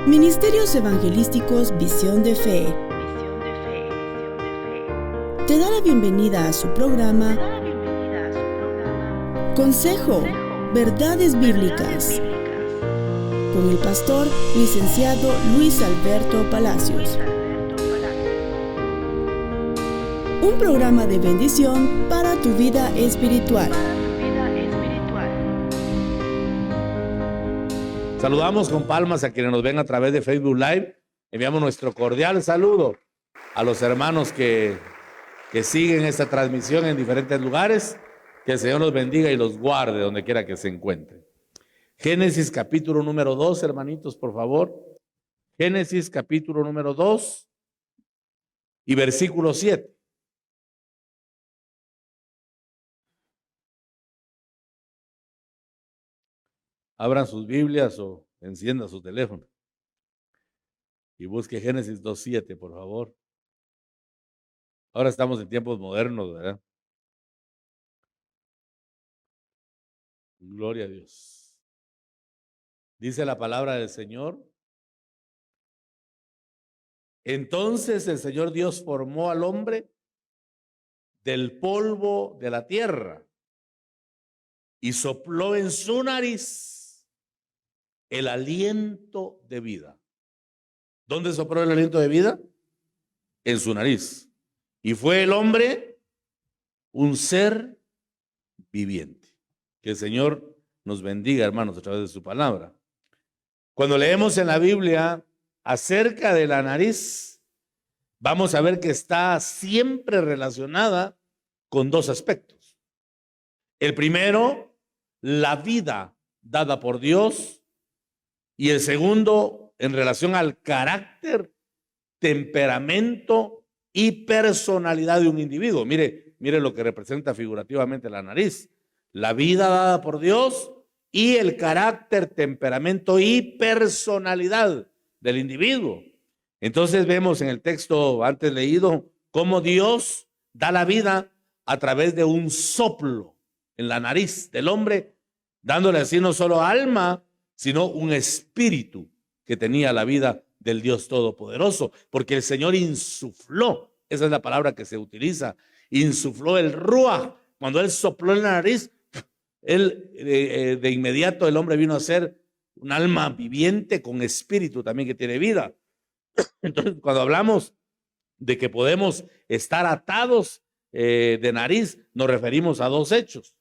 Ministerios Evangelísticos Visión de Fe te da la bienvenida a su programa Consejo, Verdades Bíblicas, con el pastor licenciado Luis Alberto Palacios. Un programa de bendición para tu vida espiritual. Saludamos con palmas a quienes nos ven a través de Facebook Live. Enviamos nuestro cordial saludo a los hermanos que siguen esta transmisión en diferentes lugares. Que el Señor los bendiga y los guarde donde quiera que se encuentren. Génesis capítulo número 2, hermanitos, por favor. Génesis capítulo número 2 y versículo 7. Abran sus Biblias o enciendan su teléfono y busque Génesis 2:7, por favor. Ahora estamos en tiempos modernos, ¿verdad? Gloria a Dios. Dice la palabra del Señor. Entonces el Señor Dios formó al hombre del polvo de la tierra y sopló en su nariz el aliento de vida. ¿Dónde sopló el aliento de vida? En su nariz. Y fue el hombre un ser viviente. Que el Señor nos bendiga, hermanos, a través de su palabra. Cuando leemos en la Biblia acerca de la nariz, vamos a ver que está siempre relacionada con dos aspectos. El primero, la vida dada por Dios. Y el segundo, en relación al carácter, temperamento y personalidad de un individuo. Mire lo que representa figurativamente la nariz. La vida dada por Dios y el carácter, temperamento y personalidad del individuo. Entonces vemos en el texto antes leído cómo Dios da la vida a través de un soplo en la nariz del hombre, dándole así no solo alma, sino un espíritu que tenía la vida del Dios Todopoderoso, porque el Señor insufló, esa es la palabra que se utiliza, insufló el ruaj. Cuando Él sopló en la nariz, de inmediato el hombre vino a ser un alma viviente con espíritu también que tiene vida. Entonces, cuando hablamos de que podemos estar atados de nariz, nos referimos a dos hechos.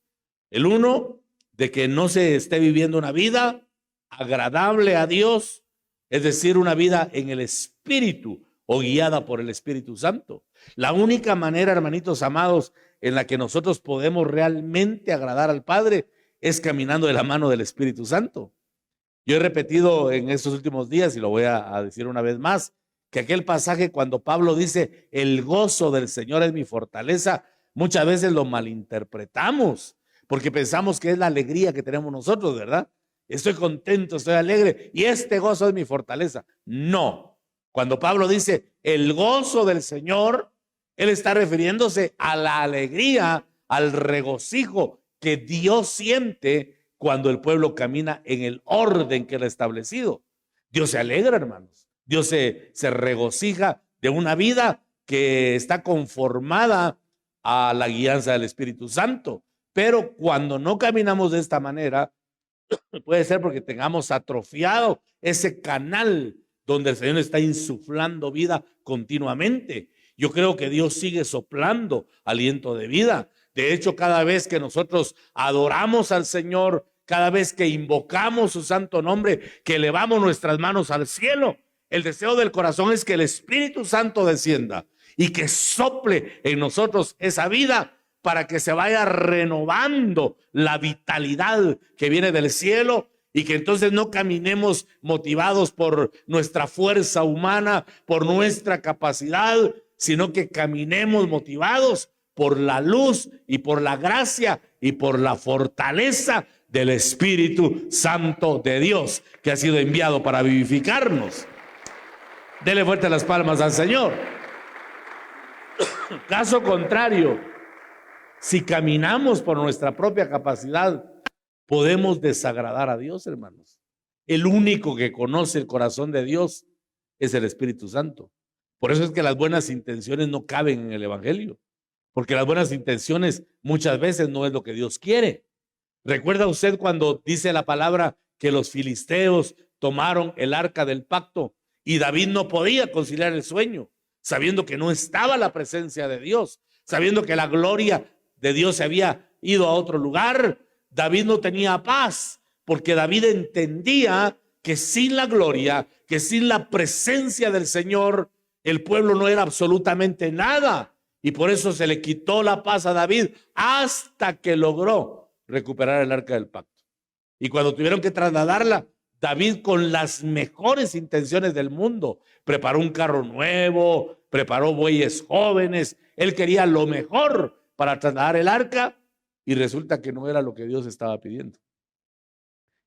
El uno, de que no se esté viviendo una vida agradable a Dios, es decir, una vida en el Espíritu o guiada por el Espíritu Santo. La única manera, hermanitos amados, en la que nosotros podemos realmente agradar al Padre es caminando de la mano del Espíritu Santo. Yo he repetido en estos últimos días, y lo voy a decir una vez más, que aquel pasaje cuando Pablo dice, el gozo del Señor es mi fortaleza, muchas veces lo malinterpretamos, porque pensamos que es la alegría que tenemos nosotros, ¿verdad? Estoy contento, estoy alegre y este gozo es mi fortaleza. No, cuando Pablo dice el gozo del Señor, él está refiriéndose a la alegría, al regocijo que Dios siente cuando el pueblo camina en el orden que él ha establecido. Dios se alegra, hermanos. Dios se regocija de una vida que está conformada a la guianza del Espíritu Santo. Pero cuando no caminamos de esta manera, puede ser porque tengamos atrofiado ese canal donde el Señor está insuflando vida continuamente. Yo creo que Dios sigue soplando aliento de vida. De hecho, cada vez que nosotros adoramos al Señor, cada vez que invocamos su santo nombre, que elevamos nuestras manos al cielo, el deseo del corazón es que el Espíritu Santo descienda y que sople en nosotros esa vida para que se vaya renovando la vitalidad que viene del cielo y que entonces no caminemos motivados por nuestra fuerza humana, por nuestra capacidad, sino que caminemos motivados por la luz y por la gracia y por la fortaleza del Espíritu Santo de Dios que ha sido enviado para vivificarnos. Dele fuerte las palmas al Señor. Caso contrario, si caminamos por nuestra propia capacidad, podemos desagradar a Dios, hermanos. El único que conoce el corazón de Dios es el Espíritu Santo. Por eso es que las buenas intenciones no caben en el evangelio, porque las buenas intenciones muchas veces no es lo que Dios quiere. ¿Recuerda usted cuando dice la palabra que los filisteos tomaron el arca del pacto y David no podía conciliar el sueño, sabiendo que no estaba la presencia de Dios, sabiendo que la gloria de Dios se había ido a otro lugar? David no tenía paz, porque David entendía que sin la gloria, que sin la presencia del Señor, el pueblo no era absolutamente nada. Y por eso se le quitó la paz a David hasta que logró recuperar el arca del pacto. Y cuando tuvieron que trasladarla, David, con las mejores intenciones del mundo, preparó un carro nuevo, preparó bueyes jóvenes. Él quería lo mejor para trasladar el arca y resulta que no era lo que Dios estaba pidiendo.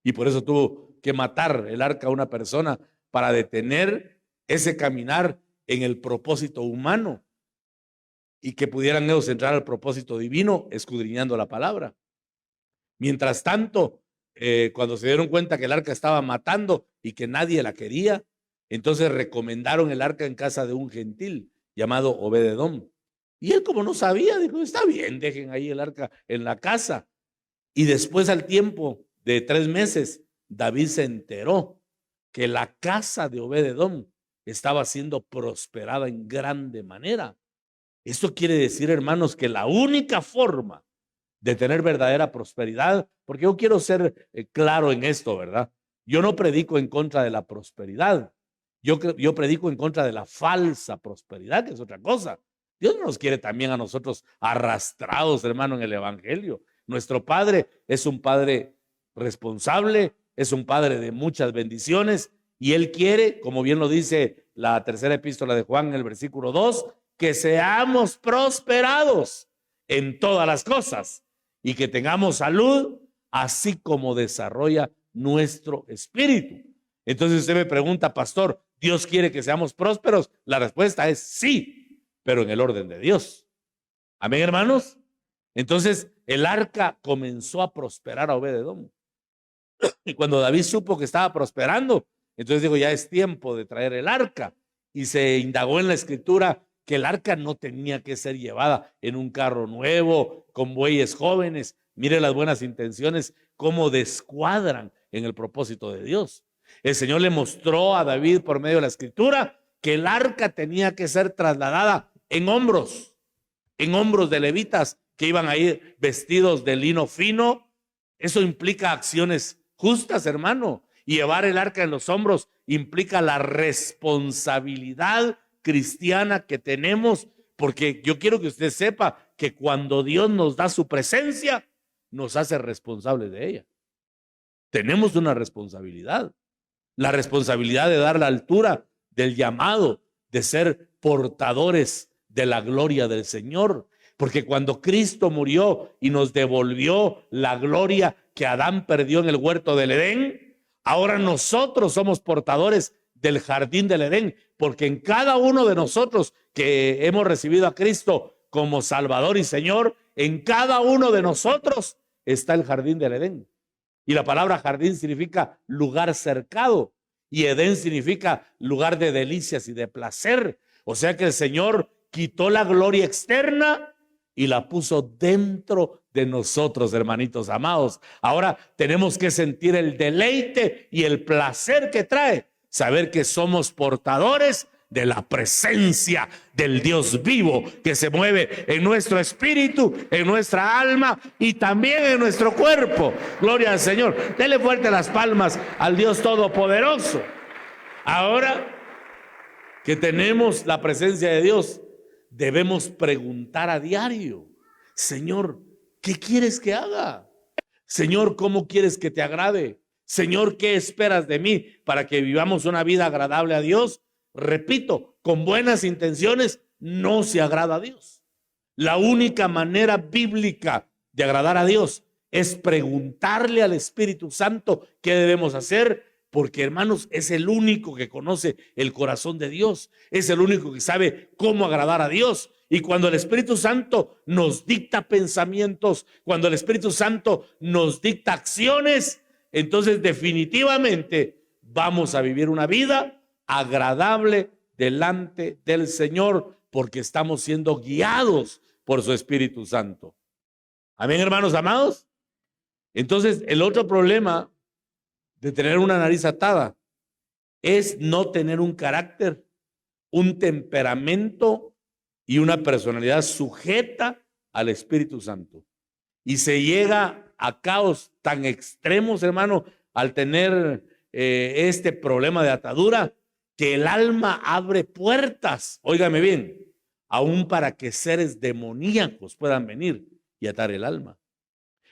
Y por eso tuvo que matar el arca a una persona para detener ese caminar en el propósito humano y que pudieran ellos entrar al propósito divino escudriñando la palabra. Mientras tanto, cuando se dieron cuenta que el arca estaba matando y que nadie la quería, entonces recomendaron el arca en casa de un gentil llamado Obed-Edom. Y él, como no sabía, dijo, está bien, dejen ahí el arca en la casa. Y después, al tiempo de 3 meses, David se enteró que la casa de Obed-Edom estaba siendo prosperada en grande manera. Esto quiere decir, hermanos, que la única forma de tener verdadera prosperidad, porque yo quiero ser claro en esto, ¿verdad? Yo no predico en contra de la prosperidad. Yo predico en contra de la falsa prosperidad, que es otra cosa. Dios no nos quiere también a nosotros arrastrados, hermano, en el evangelio. Nuestro Padre es un Padre responsable, es un Padre de muchas bendiciones y Él quiere, como bien lo dice la tercera epístola de Juan en el versículo 2, que seamos prosperados en todas las cosas y que tengamos salud, así como desarrolla nuestro espíritu. Entonces usted me pregunta, pastor, ¿Dios quiere que seamos prósperos? La respuesta es sí, pero en el orden de Dios. Amén, hermanos. Entonces el arca comenzó a prosperar a Obed-Edom. Y cuando David supo que estaba prosperando, entonces dijo, ya es tiempo de traer el arca. Y se indagó en la escritura que el arca no tenía que ser llevada en un carro nuevo, con bueyes jóvenes. Mire las buenas intenciones, cómo descuadran en el propósito de Dios. El Señor le mostró a David por medio de la escritura que el arca tenía que ser trasladada en hombros de levitas que iban a ir vestidos de lino fino. Eso implica acciones justas, hermano. Y llevar el arca en los hombros implica la responsabilidad cristiana que tenemos, porque yo quiero que usted sepa que cuando Dios nos da su presencia, nos hace responsables de ella. Tenemos una responsabilidad, la responsabilidad de dar la altura del llamado, de ser portadores de la gloria del Señor, porque cuando Cristo murió y nos devolvió la gloria que Adán perdió en el huerto del Edén, ahora nosotros somos portadores del jardín del Edén, porque en cada uno de nosotros que hemos recibido a Cristo como Salvador y Señor, en cada uno de nosotros está el jardín del Edén. Y la palabra jardín significa lugar cercado y Edén significa lugar de delicias y de placer. O sea que el Señor quitó la gloria externa y la puso dentro de nosotros, hermanitos amados. Ahora tenemos que sentir el deleite y el placer que trae saber que somos portadores de la presencia del Dios vivo que se mueve en nuestro espíritu, en nuestra alma y también en nuestro cuerpo. Gloria al Señor. Dele fuerte las palmas al Dios Todopoderoso. Ahora que tenemos la presencia de Dios, debemos preguntar a diario: Señor, ¿qué quieres que haga? Señor, ¿cómo quieres que te agrade? Señor, ¿qué esperas de mí para que vivamos una vida agradable a Dios? Repito, con buenas intenciones no se agrada a Dios. La única manera bíblica de agradar a Dios es preguntarle al Espíritu Santo qué debemos hacer, porque, hermanos, es el único que conoce el corazón de Dios, es el único que sabe cómo agradar a Dios. Y cuando el Espíritu Santo nos dicta pensamientos, cuando el Espíritu Santo nos dicta acciones, entonces definitivamente vamos a vivir una vida agradable delante del Señor, porque estamos siendo guiados por su Espíritu Santo. Amén, hermanos amados. Entonces, el otro problema de tener una nariz atada es no tener un carácter, un temperamento y una personalidad sujeta al Espíritu Santo. Y se llega a caos tan extremos, hermano, al tener este problema de atadura, que el alma abre puertas, óigame bien, aún para que seres demoníacos puedan venir y atar el alma.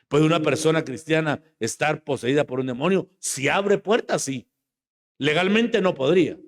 ¿Puede una persona cristiana estar poseída por un demonio? Si abre puertas, sí. Legalmente no podría,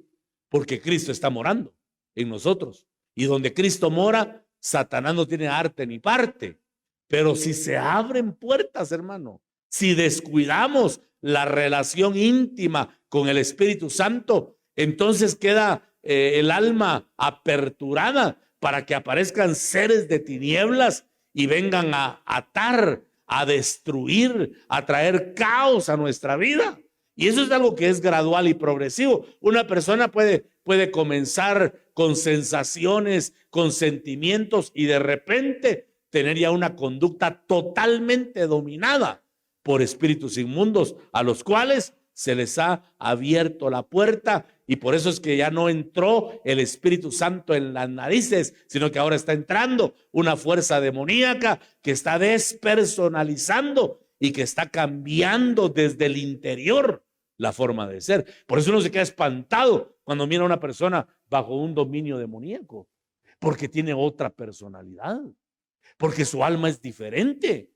porque Cristo está morando en nosotros. Y donde Cristo mora, Satanás no tiene arte ni parte. Pero si se abren puertas, hermano, si descuidamos la relación íntima con el Espíritu Santo, entonces queda el alma aperturada para que aparezcan seres de tinieblas y vengan a atar, a destruir, a traer caos a nuestra vida. Y eso es algo que es gradual y progresivo. Una persona puede comenzar con sensaciones, con sentimientos y de repente tener ya una conducta totalmente dominada por espíritus inmundos a los cuales se les ha abierto la puerta, y por eso es que ya no entró el Espíritu Santo en las narices, sino que ahora está entrando una fuerza demoníaca que está despersonalizando y que está cambiando desde el interior la forma de ser. Por eso uno se queda espantado cuando mira a una persona bajo un dominio demoníaco, porque tiene otra personalidad, porque su alma es diferente.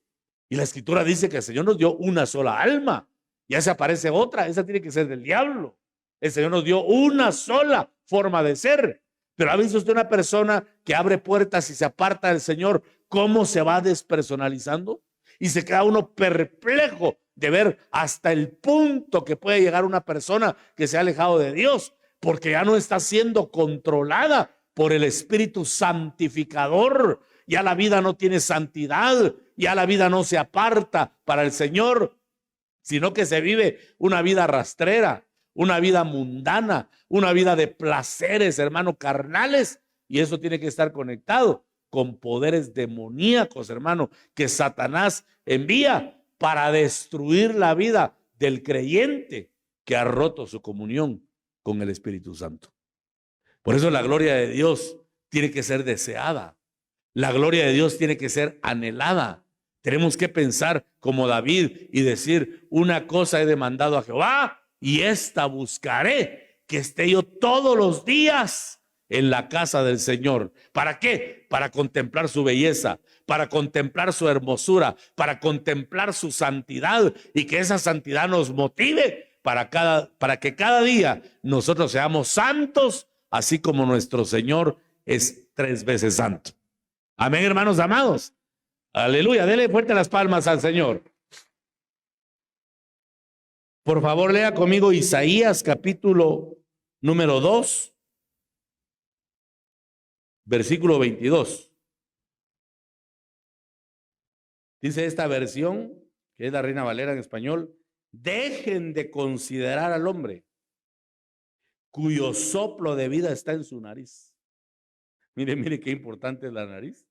Y la Escritura dice que el Señor nos dio una sola alma. Ya se aparece otra, esa tiene que ser del diablo. El Señor nos dio una sola forma de ser. Pero ¿ha visto usted una persona que abre puertas y se aparta del Señor, cómo se va despersonalizando? Y se queda uno perplejo de ver hasta el punto que puede llegar una persona que se ha alejado de Dios, porque ya no está siendo controlada por el Espíritu santificador. Ya la vida no tiene santidad, ya la vida no se aparta para el Señor, sino que se vive una vida rastrera, una vida mundana, una vida de placeres, hermano, carnales, y eso tiene que estar conectado con poderes demoníacos, hermano, que Satanás envía para destruir la vida del creyente que ha roto su comunión con el Espíritu Santo. Por eso la gloria de Dios tiene que ser deseada, la gloria de Dios tiene que ser anhelada. Tenemos que pensar como David y decir: una cosa he demandado a Jehová y esta buscaré, que esté yo todos los días en la casa del Señor. ¿Para qué? Para contemplar su belleza, para contemplar su hermosura, para contemplar su santidad, y que esa santidad nos motive para que cada día nosotros seamos santos, así como nuestro Señor es 3 veces santo. Amén, hermanos amados. Aleluya, dele fuerte las palmas al Señor. Por favor, lea conmigo Isaías capítulo número 2, versículo 22. Dice esta versión, que es la Reina Valera en español: dejen de considerar al hombre cuyo soplo de vida está en su nariz. Mire qué importante es la nariz.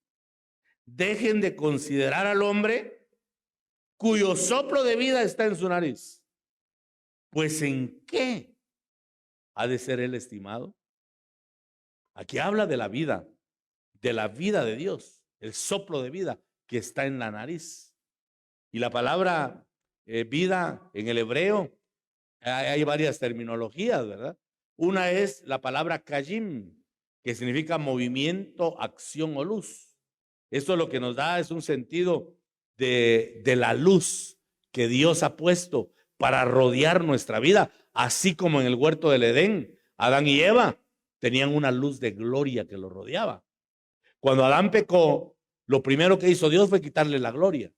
Dejen de considerar al hombre cuyo soplo de vida está en su nariz. Pues ¿en qué ha de ser él estimado? Aquí habla de la vida de Dios, el soplo de vida que está en la nariz. Y la palabra vida en el hebreo, hay varias terminologías, ¿verdad? Una es la palabra kayim, que significa movimiento, acción o luz. Esto lo que nos da es un sentido de la luz que Dios ha puesto para rodear nuestra vida, así como en el huerto del Edén, Adán y Eva tenían una luz de gloria que los rodeaba. Cuando Adán pecó, lo primero que hizo Dios fue quitarle la gloria,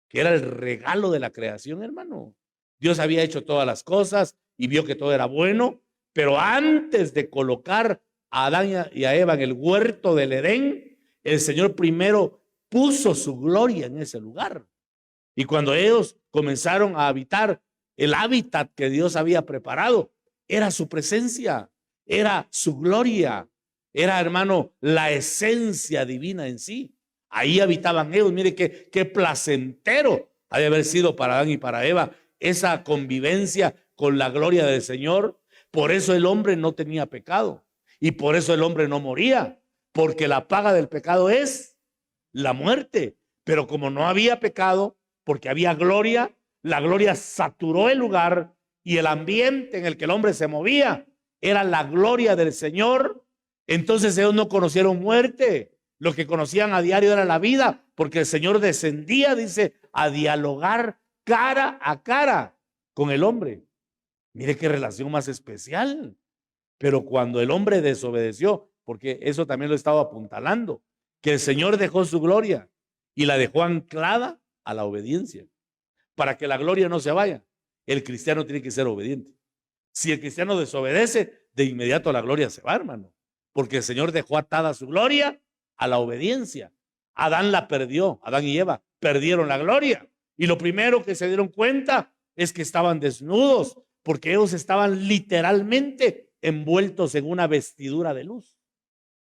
que era el regalo de la creación, hermano. Dios había hecho todas las cosas y vio que todo era bueno, pero antes de colocar a Adán y a Eva en el huerto del Edén, el Señor primero puso su gloria en ese lugar. Y cuando ellos comenzaron a habitar el hábitat que Dios había preparado era su presencia, era su gloria, era, hermano, la esencia divina en sí. Ahí habitaban ellos. Mire qué placentero ha de haber sido para Adán y para Eva esa convivencia con la gloria del Señor. Por eso el hombre no tenía pecado y por eso el hombre no moría, porque la paga del pecado es la muerte. Pero como no había pecado, porque había gloria, la gloria saturó el lugar y el ambiente en el que el hombre se movía era la gloria del Señor. Entonces ellos no conocieron muerte. Lo que conocían a diario era la vida, porque el Señor descendía, dice, a dialogar cara a cara con el hombre. Mire qué relación más especial. Pero cuando el hombre desobedeció, porque eso también lo estaba apuntalando, que el Señor dejó su gloria y la dejó anclada a la obediencia. Para que la gloria no se vaya, el cristiano tiene que ser obediente. Si el cristiano desobedece, de inmediato la gloria se va, hermano, porque el Señor dejó atada su gloria a la obediencia. Adán la perdió, Adán y Eva perdieron la gloria. Y lo primero que se dieron cuenta es que estaban desnudos, porque ellos estaban literalmente envueltos en una vestidura de luz.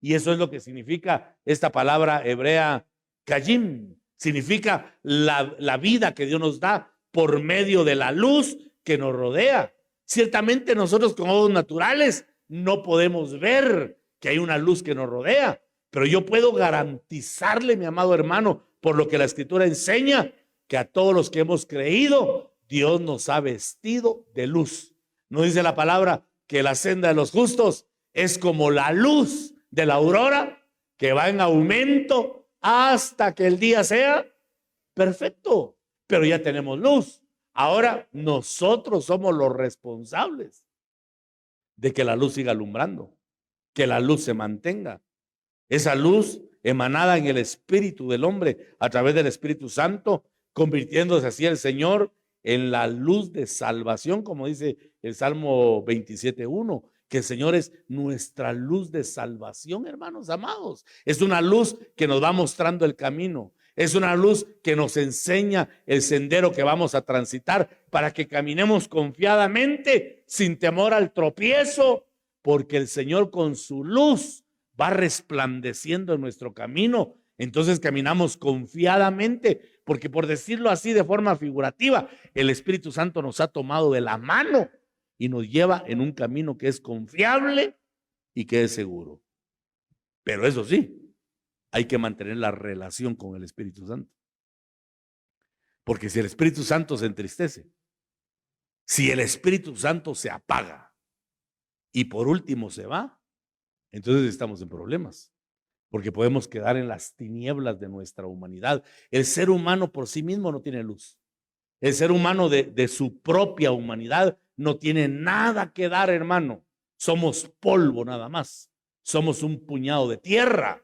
Y eso es lo que significa esta palabra hebrea, kayim. Significa la vida que Dios nos da por medio de la luz que nos rodea. Ciertamente nosotros con ojos naturales no podemos ver que hay una luz que nos rodea, pero yo puedo garantizarle, mi amado hermano, por lo que la Escritura enseña, que a todos los que hemos creído, Dios nos ha vestido de luz. ¿No dice la palabra que la senda de los justos es como la luz de la aurora que va en aumento hasta que el día sea perfecto? Pero ya tenemos luz. Ahora nosotros somos los responsables de que la luz siga alumbrando, que la luz se mantenga. Esa luz emanada en el espíritu del hombre a través del Espíritu Santo, convirtiéndose así el Señor en la luz de salvación, como dice el Salmo 27:1, que el Señor es nuestra luz de salvación, hermanos amados. Es una luz que nos va mostrando el camino. Es una luz que nos enseña el sendero que vamos a transitar para que caminemos confiadamente, sin temor al tropiezo, porque el Señor con su luz va resplandeciendo en nuestro camino. Entonces caminamos confiadamente, porque por decirlo así de forma figurativa, el Espíritu Santo nos ha tomado de la mano y nos lleva en un camino que es confiable y que es seguro. Pero eso sí, hay que mantener la relación con el Espíritu Santo. Porque si el Espíritu Santo se entristece, si el Espíritu Santo se apaga y por último se va, entonces estamos en problemas. Porque podemos quedar en las tinieblas de nuestra humanidad. El ser humano por sí mismo no tiene luz. El ser humano de su propia humanidad no tiene nada que dar, hermano. Somos polvo nada más. Somos un puñado de tierra.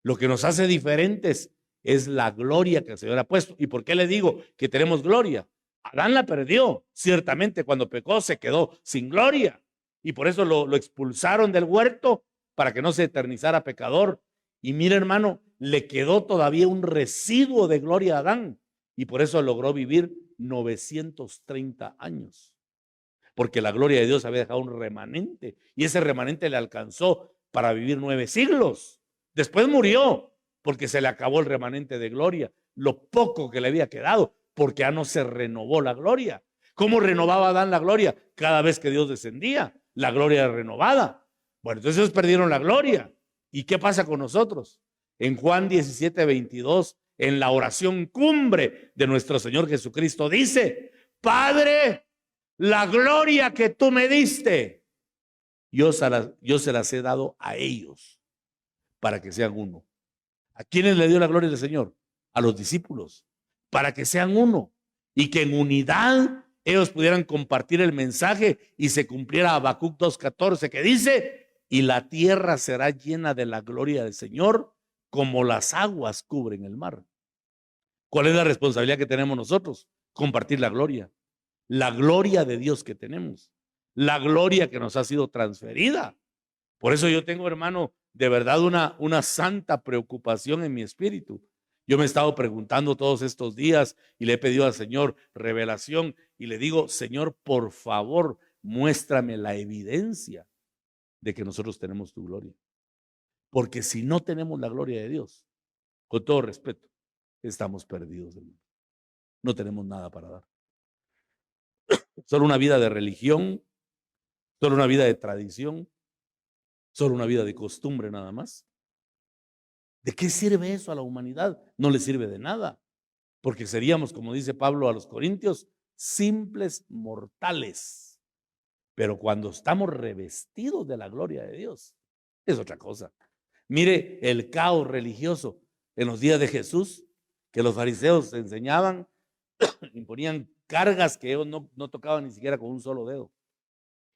Lo que nos hace diferentes es la gloria que el Señor ha puesto. ¿Y por qué le digo que tenemos gloria? Adán la perdió. Ciertamente cuando pecó se quedó sin gloria. Y por eso lo expulsaron del huerto para que no se eternizara pecador. Y mira, hermano, le quedó todavía un residuo de gloria a Adán. Y por eso logró vivir 930 años. Porque la gloria de Dios había dejado un remanente. Y ese remanente le alcanzó para vivir 9 siglos. Después murió porque se le acabó el remanente de gloria. Lo poco que le había quedado, porque ya no se renovó la gloria. ¿Cómo renovaba Adán la gloria? Cada vez que Dios descendía, la gloria era renovada. Bueno, entonces ellos perdieron la gloria. ¿Y qué pasa con nosotros? En Juan 17:22, en la oración cumbre de nuestro Señor Jesucristo, dice: Padre, la gloria que tú me diste, yo se las he dado a ellos para que sean uno. ¿A quiénes le dio la gloria del Señor? A los discípulos, para que sean uno y que en unidad ellos pudieran compartir el mensaje y se cumpliera Habacuc 2:14, que dice: y la tierra será llena de la gloria del Señor como las aguas cubren el mar. ¿Cuál es la responsabilidad que tenemos nosotros? Compartir la gloria de Dios que tenemos, la gloria que nos ha sido transferida. Por eso yo tengo, hermano, de verdad una santa preocupación en mi espíritu. Yo me he estado preguntando todos estos días y le he pedido al Señor revelación y le digo, Señor, por favor, muéstrame la evidencia de que nosotros tenemos tu gloria. Porque si no tenemos la gloria de Dios, con todo respeto, estamos perdidos del mundo. No tenemos nada para dar. Solo una vida de religión, solo una vida de tradición, solo una vida de costumbre nada más. ¿De qué sirve eso a la humanidad? No le sirve de nada, porque seríamos, como dice Pablo a los Corintios, simples mortales. Pero cuando estamos revestidos de la gloria de Dios, es otra cosa. Mire el caos religioso en los días de Jesús, que los fariseos enseñaban, imponían cargas que ellos no tocaban ni siquiera con un solo dedo.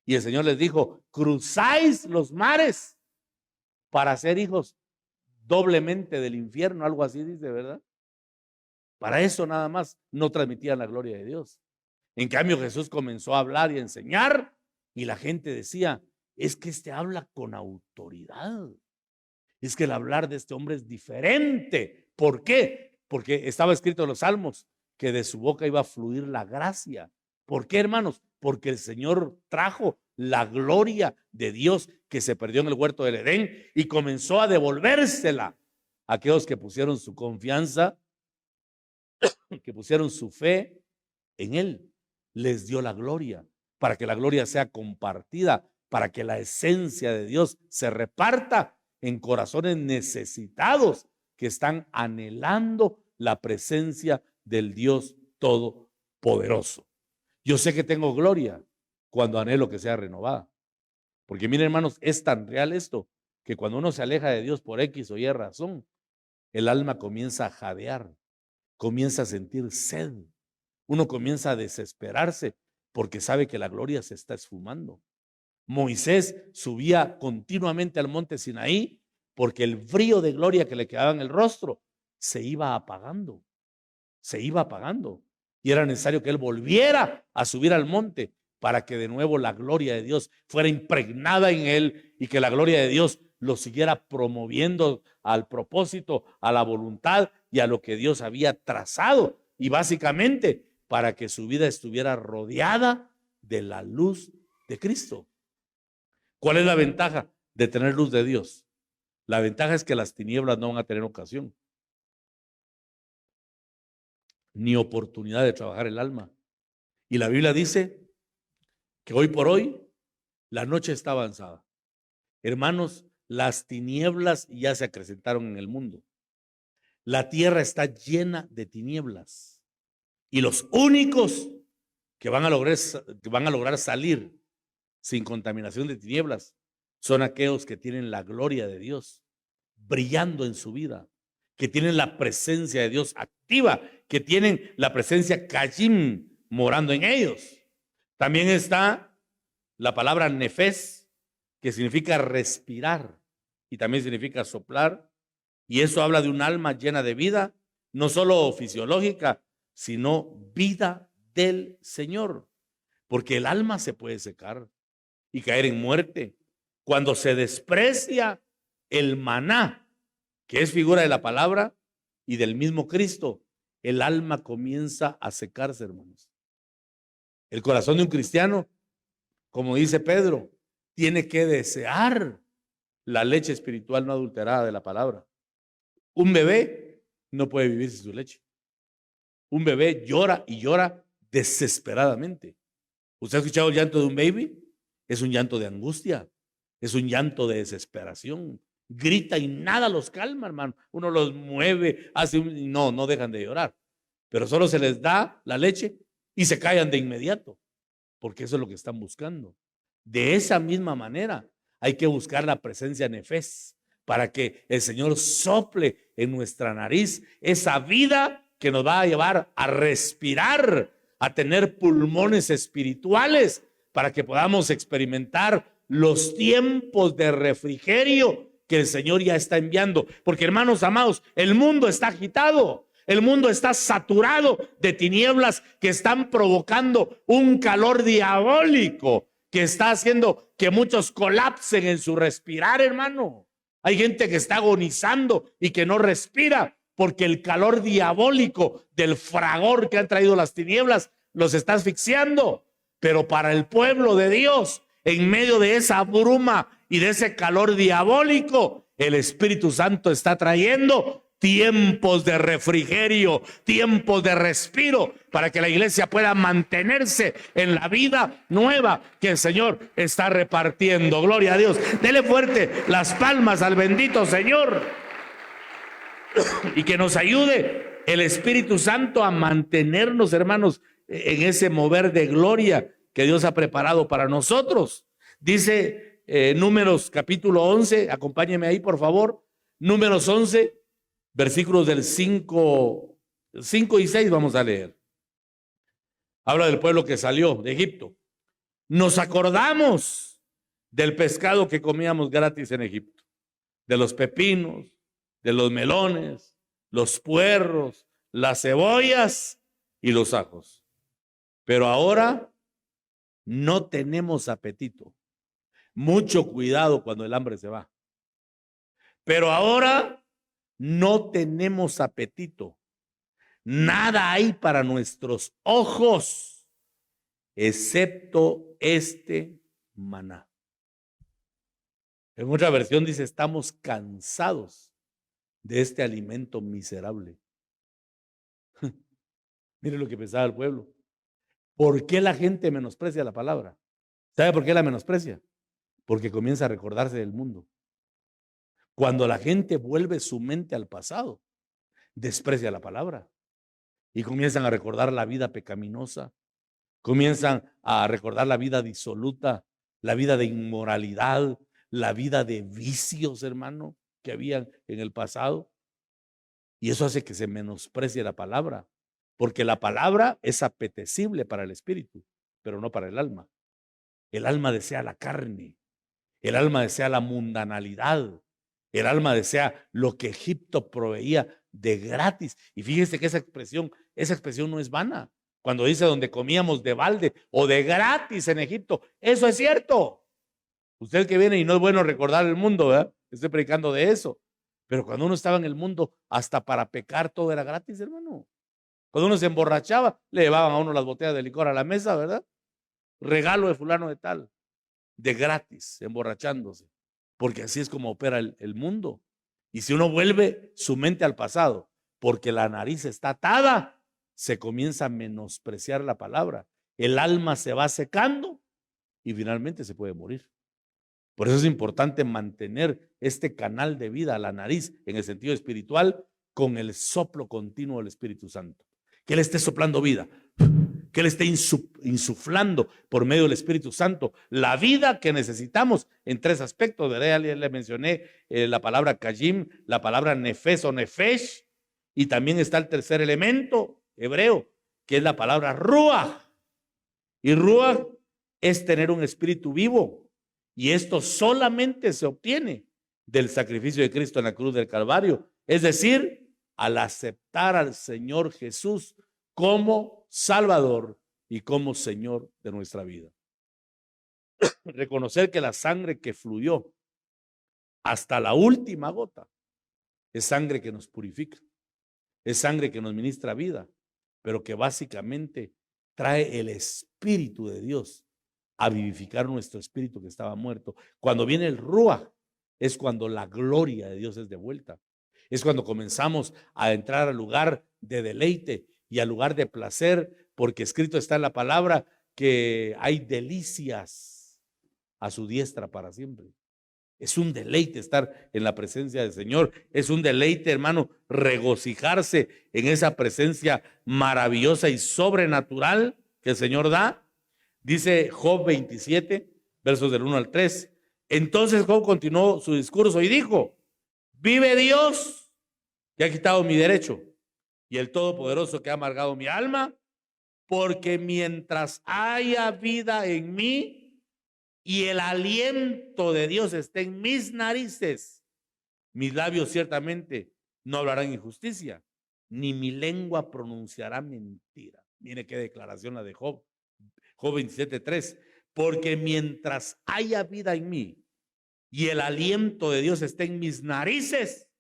Y el Señor les dijo, cruzáis los mares para ser hijos doblemente del infierno, algo así dice, ¿verdad? Para eso nada más no transmitían la gloria de Dios. En cambio Jesús comenzó a hablar y a enseñar y la gente decía, es que este habla con autoridad. Es que el hablar de este hombre es diferente. ¿Por qué? Porque estaba escrito en los Salmos que de su boca iba a fluir la gracia. ¿Por qué, hermanos? Porque el Señor trajo la gloria de Dios que se perdió en el huerto del Edén y comenzó a devolvérsela a aquellos que pusieron su confianza, que pusieron su fe en Él. Les dio la gloria para que la gloria sea compartida, para que la esencia de Dios se reparta en corazones necesitados que están anhelando la presencia del Dios Todopoderoso. Yo sé que tengo gloria cuando anhelo que sea renovada. Porque miren, hermanos, es tan real esto que cuando uno se aleja de Dios por X o Y razón, el alma comienza a jadear, comienza a sentir sed. Uno comienza a desesperarse porque sabe que la gloria se está esfumando. Moisés subía continuamente al monte Sinaí porque el brillo de gloria que le quedaba en el rostro se iba apagando. Se iba apagando. Y era necesario que él volviera a subir al monte para que de nuevo la gloria de Dios fuera impregnada en él y que la gloria de Dios lo siguiera promoviendo al propósito, a la voluntad y a lo que Dios había trazado. Y básicamente para que su vida estuviera rodeada de la luz de Cristo. ¿Cuál es la ventaja de tener luz de Dios? La ventaja es que las tinieblas no van a tener ocasión ni oportunidad de trabajar el alma. Y la Biblia dice que hoy por hoy la noche está avanzada. Hermanos, las tinieblas ya se acrecentaron en el mundo. La tierra está llena de tinieblas. Y los únicos que van a lograr salir sin contaminación de tinieblas son aquellos que tienen la gloria de Dios brillando en su vida, que tienen la presencia de Dios activa, que tienen la presencia Kayim morando en ellos. También está la palabra nefes, que significa respirar y también significa soplar, y eso habla de un alma llena de vida, no solo fisiológica, sino vida del Señor, porque el alma se puede secar y caer en muerte cuando se desprecia el maná, que es figura de la palabra y del mismo Cristo. El alma comienza a secarse, hermanos. El corazón de un cristiano, como dice Pedro, tiene que desear la leche espiritual no adulterada de la palabra. Un bebé no puede vivir sin su leche. Un bebé llora y llora desesperadamente. ¿Usted ha escuchado el llanto de un baby? Es un llanto de angustia, es un llanto de desesperación. Grita y nada los calma, hermano. Uno los mueve, no dejan de llorar. Pero solo se les da la leche y se callan de inmediato, porque eso es lo que están buscando. De esa misma manera hay que buscar la presencia nefes para que el Señor sople en nuestra nariz esa vida que nos va a llevar a respirar, a tener pulmones espirituales, para que podamos experimentar los tiempos de refrigerio que el Señor ya está enviando. Porque, hermanos amados, el mundo está agitado. El mundo está saturado de tinieblas que están provocando un calor diabólico que está haciendo que muchos colapsen en su respirar, hermano. Hay gente que está agonizando y que no respira porque el calor diabólico del fragor que han traído las tinieblas los está asfixiando. Pero para el pueblo de Dios, en medio de esa bruma y de ese calor diabólico, el Espíritu Santo está trayendo tiempos de refrigerio, tiempos de respiro, para que la iglesia pueda mantenerse en la vida nueva que el Señor está repartiendo. Gloria a Dios. Dele fuerte las palmas al bendito Señor. Y que nos ayude el Espíritu Santo a mantenernos, hermanos, en ese mover de gloria que Dios ha preparado para nosotros. Dice Números capítulo 11, acompáñeme ahí por favor. Números 11, versículos del 5 y 6 vamos a leer. Habla del pueblo que salió de Egipto. Nos acordamos del pescado que comíamos gratis en Egipto, de los pepinos, de los melones, los puerros, las cebollas y los ajos. Pero ahora no tenemos apetito. Mucho cuidado cuando el hambre se va. Pero ahora no tenemos apetito. Nada hay para nuestros ojos, excepto este maná. En otra versión dice, estamos cansados de este alimento miserable. Mire lo que pensaba el pueblo. ¿Por qué la gente menosprecia la palabra? ¿Sabe por qué la menosprecia? Porque comienza a recordarse del mundo. Cuando la gente vuelve su mente al pasado, desprecia la palabra y comienzan a recordar la vida pecaminosa, comienzan a recordar la vida disoluta, la vida de inmoralidad, la vida de vicios, hermano, que habían en el pasado. Y eso hace que se menosprecie la palabra, porque la palabra es apetecible para el espíritu, pero no para el alma. El alma desea la carne, el alma desea la mundanalidad, el alma desea lo que Egipto proveía de gratis. Y fíjese que esa expresión no es vana. Cuando dice donde comíamos de balde o de gratis en Egipto, eso es cierto. Usted que viene y no es bueno recordar el mundo, ¿verdad? Estoy predicando de eso. Pero cuando uno estaba en el mundo, hasta para pecar todo era gratis, hermano. Cuando uno se emborrachaba, le llevaban a uno las botellas de licor a la mesa, ¿verdad? Regalo de fulano de tal, de gratis, emborrachándose. Porque así es como opera el mundo. Y si uno vuelve su mente al pasado, porque la nariz está atada, se comienza a menospreciar la palabra. El alma se va secando y finalmente se puede morir. Por eso es importante mantener este canal de vida, la nariz, en el sentido espiritual, con el soplo continuo del Espíritu Santo. Que Él esté soplando vida, que Él esté insuflando por medio del Espíritu Santo la vida que necesitamos en tres aspectos. Ya le mencioné la palabra kajim, la palabra nefes o nefesh, y también está el tercer elemento hebreo, que es la palabra ruach. Y ruach es tener un espíritu vivo. Y esto solamente se obtiene del sacrificio de Cristo en la cruz del Calvario. Es decir, al aceptar al Señor Jesús como Salvador y como Señor de nuestra vida. Reconocer que la sangre que fluyó hasta la última gota es sangre que nos purifica, es sangre que nos ministra vida, pero que básicamente trae el Espíritu de Dios a vivificar nuestro espíritu que estaba muerto. Cuando viene el Ruach, es cuando la gloria de Dios es de vuelta. Es cuando comenzamos a entrar al lugar de deleite y al lugar de placer, porque escrito está en la palabra que hay delicias a su diestra para siempre. Es un deleite estar en la presencia del Señor. Es un deleite, hermano, regocijarse en esa presencia maravillosa y sobrenatural que el Señor da. Dice Job 27, versos del 1 al 3. Entonces Job continuó su discurso y dijo: vive Dios, que ha quitado mi derecho, y el Todopoderoso, que ha amargado mi alma, porque mientras haya vida en mí y el aliento de Dios esté en mis narices, mis labios ciertamente no hablarán injusticia, ni mi lengua pronunciará mentira. Mire qué declaración la de Job. Job 27:3, porque mientras haya vida en mí y el aliento de Dios esté en mis narices,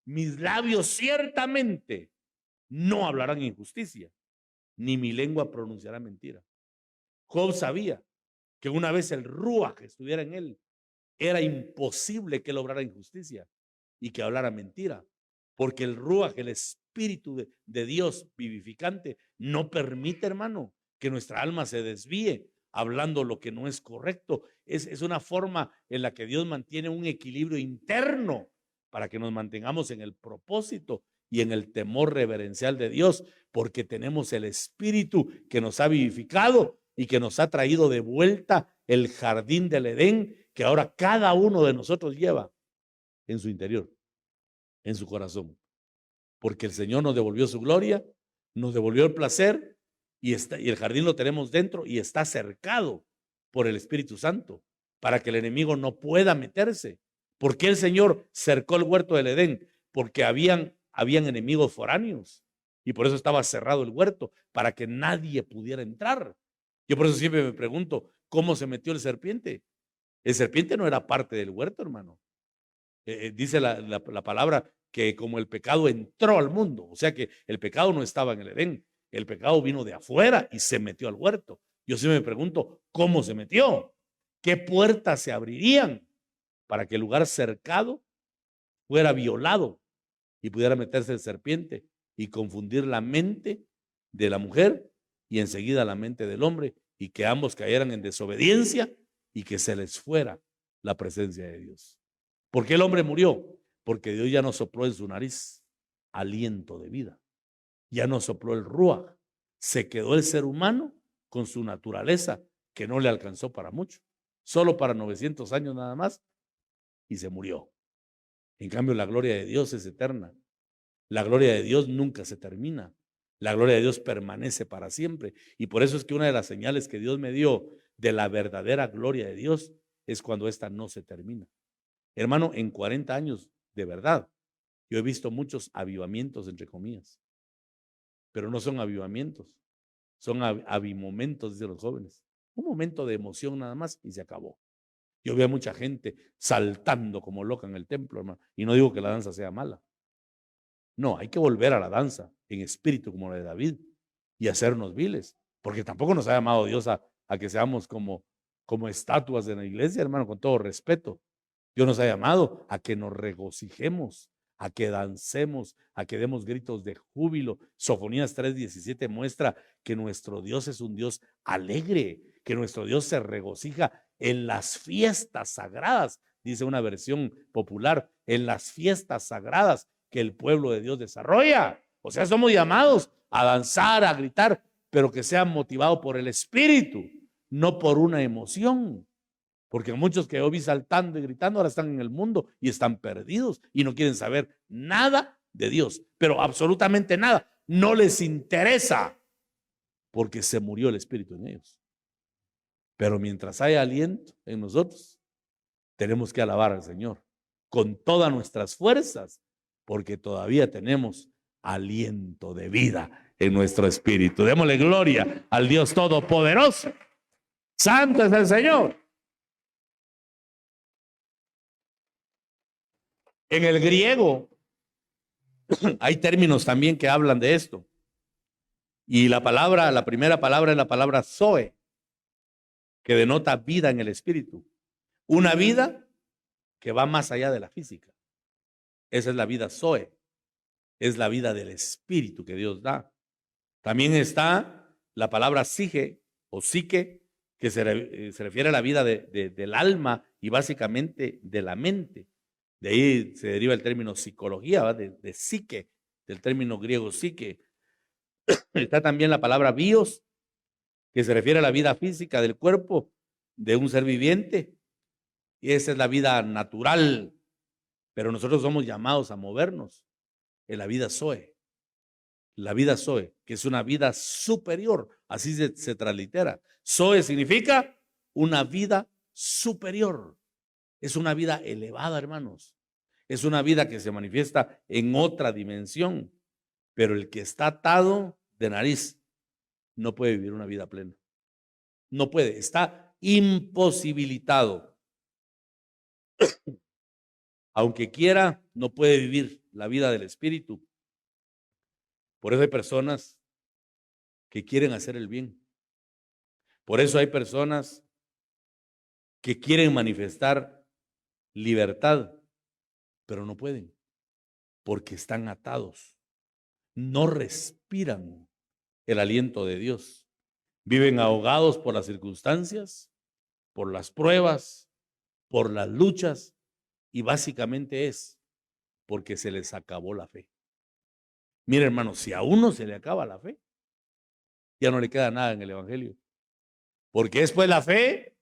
mis labios ciertamente no hablarán injusticia, ni mi lengua pronunciará mentira. Job sabía que una vez el Ruach estuviera en él, era imposible que él obrara injusticia y que hablara mentira, porque el Ruach, el Espíritu de Dios vivificante, no permite, hermano, que nuestra alma se desvíe hablando lo que no es correcto. Es una forma en la que Dios mantiene un equilibrio interno para que nos mantengamos en el propósito y en el temor reverencial de Dios, porque tenemos el Espíritu que nos ha vivificado y que nos ha traído de vuelta el jardín del Edén, que ahora cada uno de nosotros lleva en su interior, en su corazón, porque el Señor nos devolvió su gloria, nos devolvió el placer y el jardín lo tenemos dentro y está cercado por el Espíritu Santo para que el enemigo no pueda meterse. ¿Por qué el Señor cercó el huerto del Edén? Porque habían enemigos foráneos y por eso estaba cerrado el huerto, para que nadie pudiera entrar. Yo por eso siempre me pregunto, ¿cómo se metió el serpiente? El serpiente no era parte del huerto, hermano. Dice la palabra que como el pecado entró al mundo, o sea que el pecado no estaba en el Edén, el pecado vino de afuera y se metió al huerto. Yo siempre me pregunto, ¿cómo se metió? ¿Qué puertas se abrirían para que el lugar cercado fuera violado y pudiera meterse el serpiente y confundir la mente de la mujer y enseguida la mente del hombre, y que ambos cayeran en desobediencia y que se les fuera la presencia de Dios? ¿Por qué el hombre murió? Porque Dios ya no sopló en su nariz aliento de vida, ya no sopló el ruaj, se quedó el ser humano con su naturaleza, que no le alcanzó para mucho, solo para 900 años nada más, y se murió. En cambio, la gloria de Dios es eterna. La gloria de Dios nunca se termina. La gloria de Dios permanece para siempre. Y por eso es que una de las señales que Dios me dio de la verdadera gloria de Dios es cuando esta no se termina. Hermano, en 40 años, de verdad, yo he visto muchos avivamientos, entre comillas, pero no son avivamientos, son avimomentos, dicen los jóvenes. Un momento de emoción nada más y se acabó. Yo veo a mucha gente saltando como loca en el templo, hermano, y no digo que la danza sea mala. No, hay que volver a la danza en espíritu como la de David y hacernos viles, porque tampoco nos ha llamado Dios a que seamos como estatuas de la iglesia, hermano, con todo respeto. Dios nos ha llamado a que nos regocijemos, a que dancemos, a que demos gritos de júbilo. Sofonías 3:17 muestra que nuestro Dios es un Dios alegre, que nuestro Dios se regocija en las fiestas sagradas, dice una versión popular, en las fiestas sagradas que el pueblo de Dios desarrolla. O sea, somos llamados a danzar, a gritar, pero que sea motivado por el Espíritu, no por una emoción. Porque muchos que yo vi saltando y gritando ahora están en el mundo y están perdidos y no quieren saber nada de Dios, pero absolutamente nada. No les interesa porque se murió el Espíritu en ellos. Pero mientras haya aliento en nosotros, tenemos que alabar al Señor con todas nuestras fuerzas, porque todavía tenemos aliento de vida en nuestro espíritu. Démosle gloria al Dios Todopoderoso. Santo es el Señor. En el griego hay términos también que hablan de esto. Y la primera palabra es la palabra zoe, que denota vida en el espíritu. Una vida que va más allá de la física. Esa es la vida zoe. Es la vida del espíritu que Dios da. También está la palabra psique o psique, que se refiere a la vida del alma y básicamente de la mente. De ahí se deriva el término psicología, de psique, del término griego psique. Está también la palabra bios, que se refiere a la vida física del cuerpo de un ser viviente. Y esa es la vida natural. Pero nosotros somos llamados a movernos en la vida zoe. La vida zoe, que es una vida superior. Así se translitera. Zoe significa una vida superior. Es una vida elevada, hermanos. Es una vida que se manifiesta en otra dimensión. Pero el que está atado de nariz no puede vivir una vida plena. No puede, está imposibilitado. Aunque quiera, no puede vivir la vida del espíritu. Por eso hay personas que quieren hacer el bien. Por eso hay personas que quieren manifestar libertad, pero no pueden, porque están atados. No respiran el aliento de Dios. Viven ahogados por las circunstancias, por las pruebas, por las luchas, y básicamente es porque se les acabó la fe. Mira, hermano, si a uno se le acaba la fe, ya no le queda nada en el evangelio. Porque después la fe,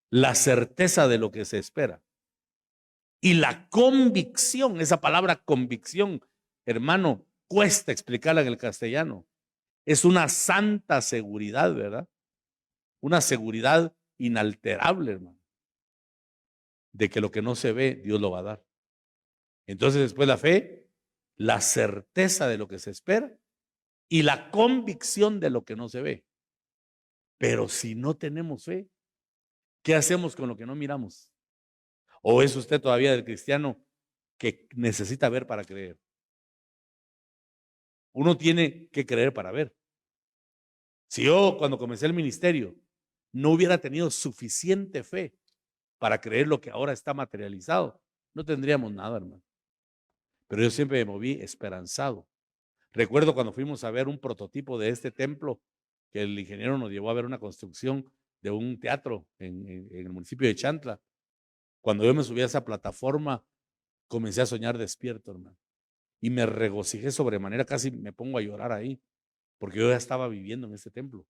la certeza de lo que se espera. Y la convicción, esa palabra convicción, hermano, cuesta explicarla en el castellano. Es una santa seguridad, ¿verdad? Una seguridad inalterable, hermano, de que lo que no se ve, Dios lo va a dar. Entonces después la fe, la certeza de lo que se espera y la convicción de lo que no se ve. Pero si no tenemos fe, ¿qué hacemos con lo que no miramos? ¿O es usted todavía del cristiano que necesita ver para creer? Uno tiene que creer para ver. Si yo cuando comencé el ministerio no hubiera tenido suficiente fe para creer lo que ahora está materializado, no tendríamos nada, hermano. Pero yo siempre me moví esperanzado. Recuerdo cuando fuimos a ver un prototipo de este templo, que el ingeniero nos llevó a ver una construcción de un teatro en el municipio de Chantla. Cuando yo me subí a esa plataforma, comencé a soñar despierto, hermano. Y me regocijé sobremanera, casi me pongo a llorar ahí, porque yo ya estaba viviendo en ese templo.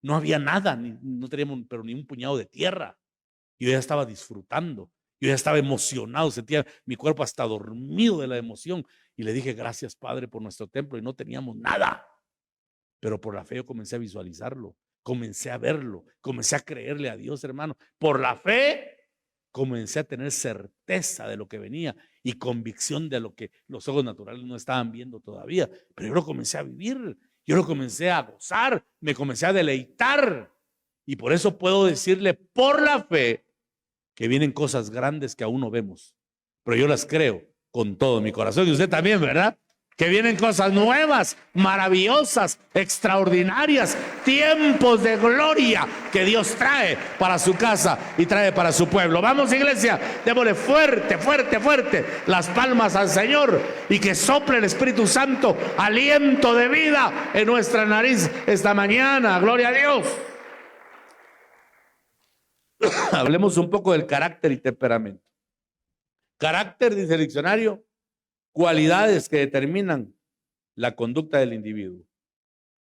No había nada, no teníamos pero ni un puñado de tierra. Yo ya estaba disfrutando, yo ya estaba emocionado, sentía mi cuerpo hasta dormido de la emoción. Y le dije, gracias, Padre, por nuestro templo. Y no teníamos nada. Pero por la fe yo comencé a visualizarlo, comencé a verlo, comencé a creerle a Dios, hermano. Por la fe comencé a tener certeza de lo que venía y convicción de lo que los ojos naturales no estaban viendo todavía. Pero yo lo comencé a vivir, yo lo comencé a gozar, me comencé a deleitar. Y por eso puedo decirle por la fe que vienen cosas grandes que aún no vemos. Pero yo las creo con todo mi corazón. Y usted también, ¿verdad? Que vienen cosas nuevas, maravillosas, extraordinarias, tiempos de gloria que Dios trae para su casa y trae para su pueblo. Vamos, iglesia, démosle fuerte, fuerte, fuerte las palmas al Señor y que sople el Espíritu Santo aliento de vida en nuestra nariz esta mañana. Gloria a Dios. Hablemos un poco del carácter y temperamento. Carácter, dice el diccionario, cualidades que determinan la conducta del individuo.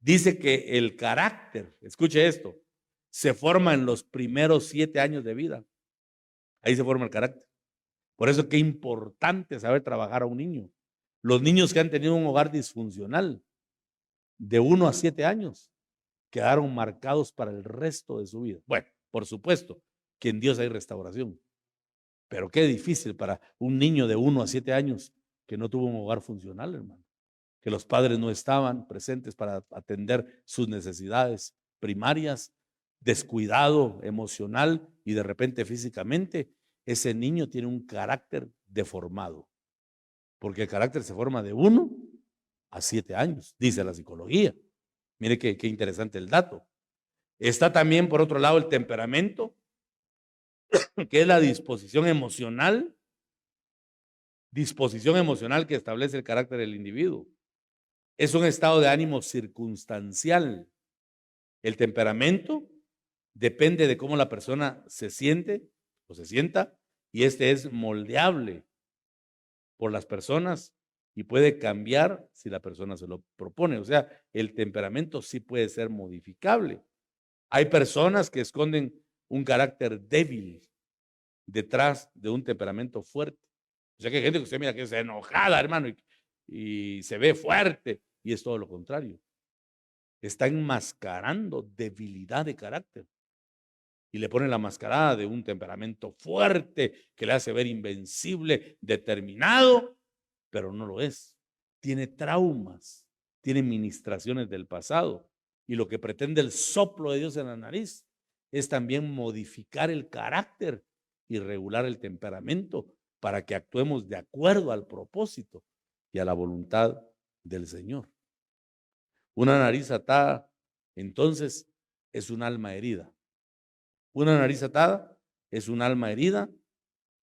Dice que el carácter, escuche esto, se forma en los primeros 7 años de vida. Ahí se forma el carácter. Por eso qué importante saber trabajar a un niño. Los niños que han tenido un hogar disfuncional de 1 a 7 años quedaron marcados para el resto de su vida. Bueno, por supuesto que en Dios hay restauración, pero qué difícil para un niño de 1 a 7 años que no tuvo un hogar funcional, hermano, que los padres no estaban presentes para atender sus necesidades primarias, descuidado emocional y de repente físicamente, ese niño tiene un carácter deformado, porque el carácter se forma de 1 a 7 años, dice la psicología. Mire qué interesante el dato. Está también, por otro lado, el temperamento, que es la disposición emocional que establece el carácter del individuo. Es un estado de ánimo circunstancial. El temperamento depende de cómo la persona se siente o se sienta, y este es moldeable por las personas y puede cambiar si la persona se lo propone. O sea, el temperamento sí puede ser modificable. Hay personas que esconden un carácter débil detrás de un temperamento fuerte. O sea, que hay gente que usted mira que es enojada, hermano, y se ve fuerte, y es todo lo contrario. Está enmascarando debilidad de carácter y le pone la mascarada de un temperamento fuerte que le hace ver invencible, determinado, pero no lo es. Tiene traumas, tiene ministraciones del pasado, y lo que pretende el soplo de Dios en la nariz es también modificar el carácter y regular el temperamento para que actuemos de acuerdo al propósito y a la voluntad del Señor. Una nariz atada, entonces, es un alma herida. Una nariz atada es un alma herida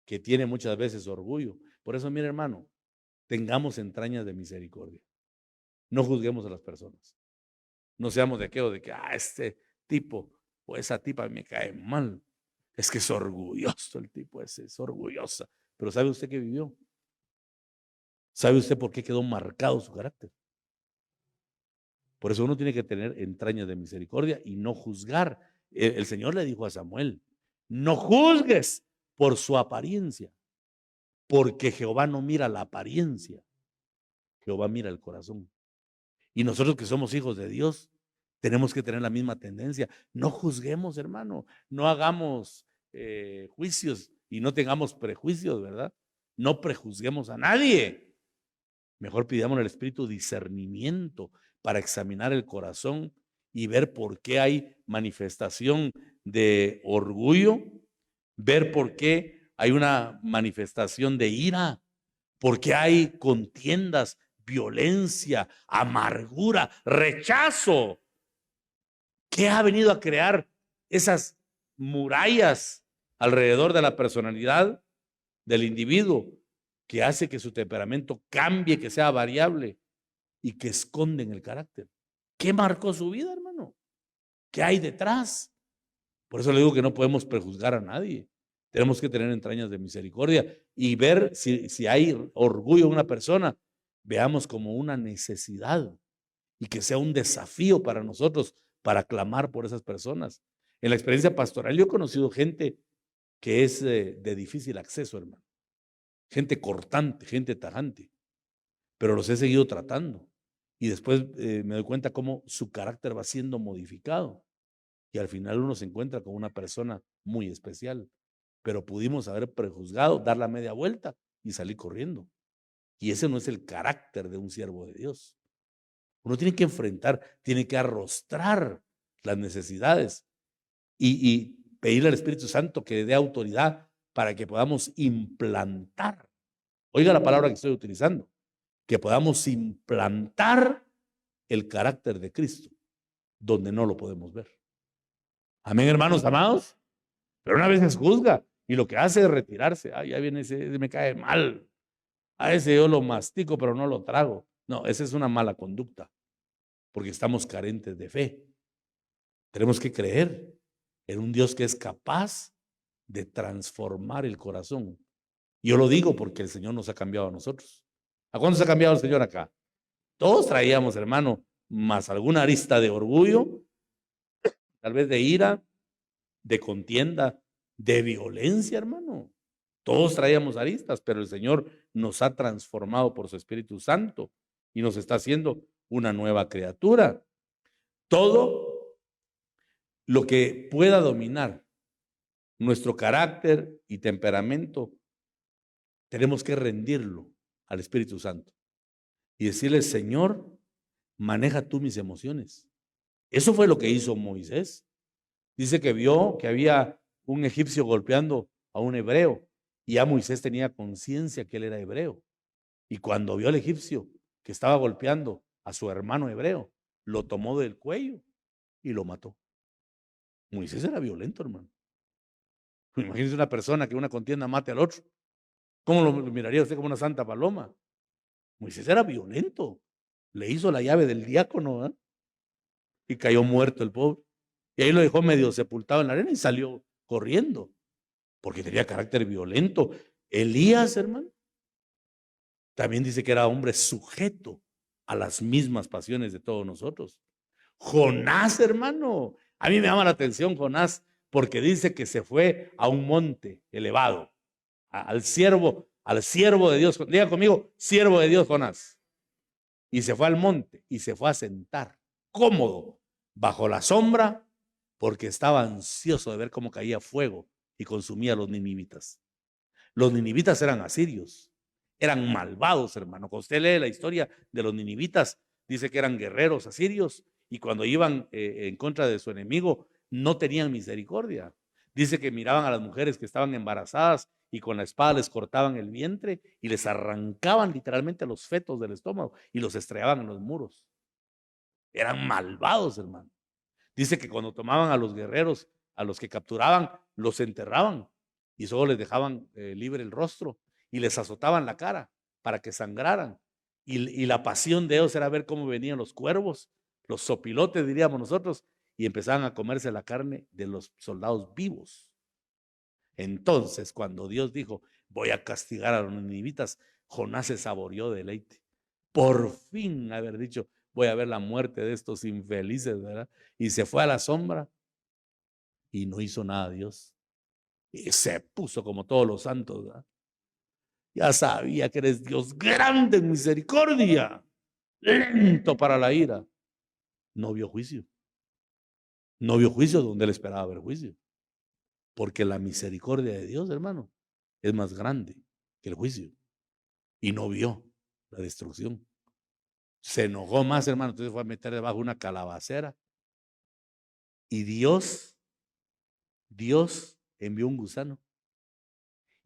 que tiene muchas veces orgullo. Por eso, mire, hermano, tengamos entrañas de misericordia. No juzguemos a las personas. No seamos de aquello de que, este tipo o esa tipa me cae mal. Es que es orgulloso el tipo ese, es orgullosa. Pero ¿sabe usted qué vivió? ¿Sabe usted por qué quedó marcado su carácter? Por eso uno tiene que tener entrañas de misericordia y no juzgar. El Señor le dijo a Samuel, no juzgues por su apariencia, porque Jehová no mira la apariencia, Jehová mira el corazón. Y nosotros que somos hijos de Dios, tenemos que tener la misma tendencia. No juzguemos, hermano, no hagamos juicios y no tengamos prejuicios, ¿verdad? No prejuzguemos a nadie. Mejor pidamos al Espíritu discernimiento para examinar el corazón y ver por qué hay manifestación de orgullo, ver por qué hay una manifestación de ira, por qué hay contiendas, violencia, amargura, rechazo. ¿Qué ha venido a crear esas murallas alrededor de la personalidad del individuo que hace que su temperamento cambie, que sea variable y que esconden el carácter? ¿Qué marcó su vida, hermano? ¿Qué hay detrás? Por eso le digo que no podemos prejuzgar a nadie. Tenemos que tener entrañas de misericordia y ver si hay orgullo en una persona, veamos como una necesidad y que sea un desafío para nosotros para clamar por esas personas. En la experiencia pastoral yo he conocido gente que es de difícil acceso, hermano. Gente cortante, gente tajante, pero los he seguido tratando. Y después me doy cuenta cómo su carácter va siendo modificado. Y al final uno se encuentra con una persona muy especial. Pero pudimos haber prejuzgado, dar la media vuelta y salir corriendo. Y ese no es el carácter de un siervo de Dios. Uno tiene que enfrentar, tiene que arrostrar las necesidades y pedirle al Espíritu Santo que dé autoridad para que podamos implantar. Oiga la palabra que estoy utilizando. Que podamos implantar el carácter de Cristo donde no lo podemos ver. Amén, hermanos amados. Pero una vez se juzga y lo que hace es retirarse. Ya viene ese me cae mal. A ese yo lo mastico, pero no lo trago. No, esa es una mala conducta, porque estamos carentes de fe. Tenemos que creer en un Dios que es capaz de transformar el corazón. Yo lo digo porque el Señor nos ha cambiado a nosotros. ¿A cuándo se ha cambiado el Señor acá? Todos traíamos, hermano, más alguna arista de orgullo, tal vez de ira, de contienda, de violencia, hermano. Todos traíamos aristas, pero el Señor nos ha transformado por su Espíritu Santo y nos está haciendo una nueva criatura. Todo lo que pueda dominar nuestro carácter y temperamento, tenemos que rendirlo al Espíritu Santo y decirle, Señor, maneja tú mis emociones. Eso fue lo que hizo Moisés. Dice que vio que había un egipcio golpeando a un hebreo y ya Moisés tenía conciencia que él era hebreo. Y cuando vio al egipcio que estaba golpeando a su hermano hebreo, lo tomó del cuello y lo mató. Moisés era violento, hermano. Imagínese una persona que en una contienda mate al otro. ¿Cómo lo miraría usted como una santa paloma? Moisés era violento. Le hizo la llave del diácono, ¿eh? Y cayó muerto el pobre. Y ahí lo dejó medio sepultado en la arena y salió corriendo, porque tenía carácter violento. Elías, hermano, también dice que era hombre sujeto a las mismas pasiones de todos nosotros. Jonás, hermano, a mí me llama la atención Jonás, porque dice que se fue a un monte elevado, al siervo de Dios. Diga conmigo, siervo de Dios Jonás. Y se fue al monte y se fue a sentar cómodo bajo la sombra, porque estaba ansioso de ver cómo caía fuego y consumía a los ninivitas. Los ninivitas eran asirios, eran malvados, hermano. Cuando usted lee la historia de los ninivitas, dice que eran guerreros asirios y cuando iban en contra de su enemigo, no tenían misericordia. Dice que miraban a las mujeres que estaban embarazadas y con la espada les cortaban el vientre y les arrancaban literalmente los fetos del estómago y los estrellaban en los muros. Eran malvados, hermano. Dice que cuando tomaban a los guerreros, a los que capturaban, los enterraban y solo les dejaban libre el rostro y les azotaban la cara para que sangraran. Y la pasión de ellos era ver cómo venían los cuervos, los sopilotes, diríamos nosotros, y empezaban a comerse la carne de los soldados vivos. Entonces, cuando Dios dijo, voy a castigar a los ninivitas, Jonás se saboreó deleite. Por fin haber dicho, voy a ver la muerte de estos infelices, ¿verdad? Y se fue a la sombra y no hizo nada Dios. Y se puso como todos los santos, ¿verdad? Ya sabía que eres Dios grande en misericordia, lento para la ira. No vio juicio. No vio juicio donde él esperaba ver juicio. Porque la misericordia de Dios, hermano, es más grande que el juicio. Y no vio la destrucción. Se enojó más, hermano, entonces fue a meter debajo una calabacera. Y Dios envió un gusano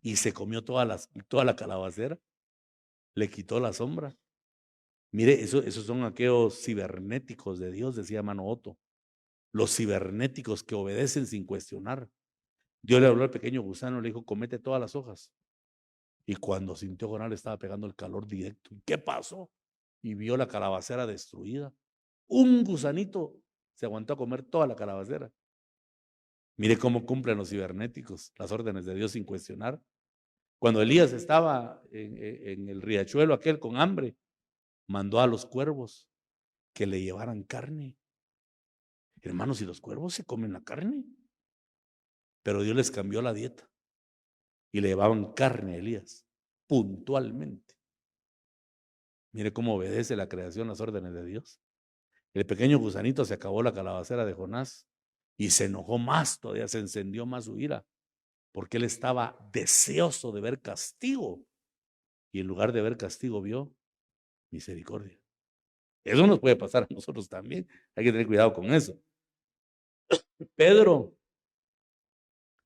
y se comió toda la calabacera, le quitó la sombra. Mire, esos son aquellos cibernéticos de Dios, decía hermano Otto. Los cibernéticos que obedecen sin cuestionar. Dios le habló al pequeño gusano, le dijo, comete todas las hojas. Y cuando sintió Jonás le estaba pegando el calor directo. ¿Qué pasó? Y vio la calabacera destruida. Un gusanito se aguantó a comer toda la calabacera. Mire cómo cumplen los cibernéticos las órdenes de Dios sin cuestionar. Cuando Elías estaba en el riachuelo aquel con hambre, mandó a los cuervos que le llevaran carne. Hermanos, ¿y los cuervos se comen la carne? Pero Dios les cambió la dieta y le llevaban carne a Elías, puntualmente. Mire cómo obedece la creación las órdenes de Dios. El pequeño gusanito se acabó la calabacera de Jonás y se enojó más, todavía se encendió más su ira, porque él estaba deseoso de ver castigo y en lugar de ver castigo vio misericordia. Eso nos puede pasar a nosotros también, hay que tener cuidado con eso. Pedro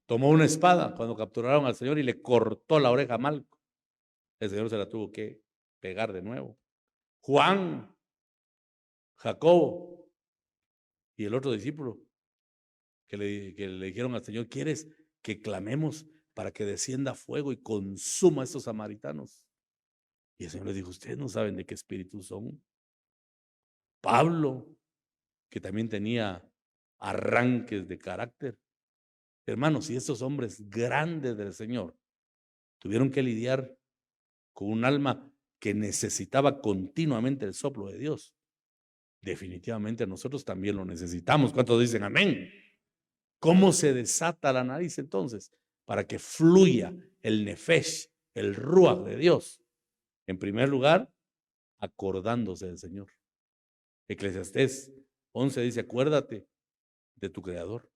tomó una espada cuando capturaron al Señor y le cortó la oreja a Malco. El Señor se la tuvo que pegar de nuevo. Juan, Jacobo y el otro discípulo que le dijeron al Señor, ¿quieres que clamemos para que descienda fuego y consuma a estos samaritanos? Y el Señor les dijo, ustedes no saben de qué espíritu son. Pablo, que también tenía arranques de carácter. Hermanos, y estos hombres grandes del Señor tuvieron que lidiar con un alma que necesitaba continuamente el soplo de Dios. Definitivamente nosotros también lo necesitamos. ¿Cuántos dicen amén? ¿Cómo se desata la nariz entonces? Para que fluya el nefesh, el ruach de Dios. En primer lugar, acordándose del Señor. Eclesiastés 11 dice, acuérdate de tu Creador.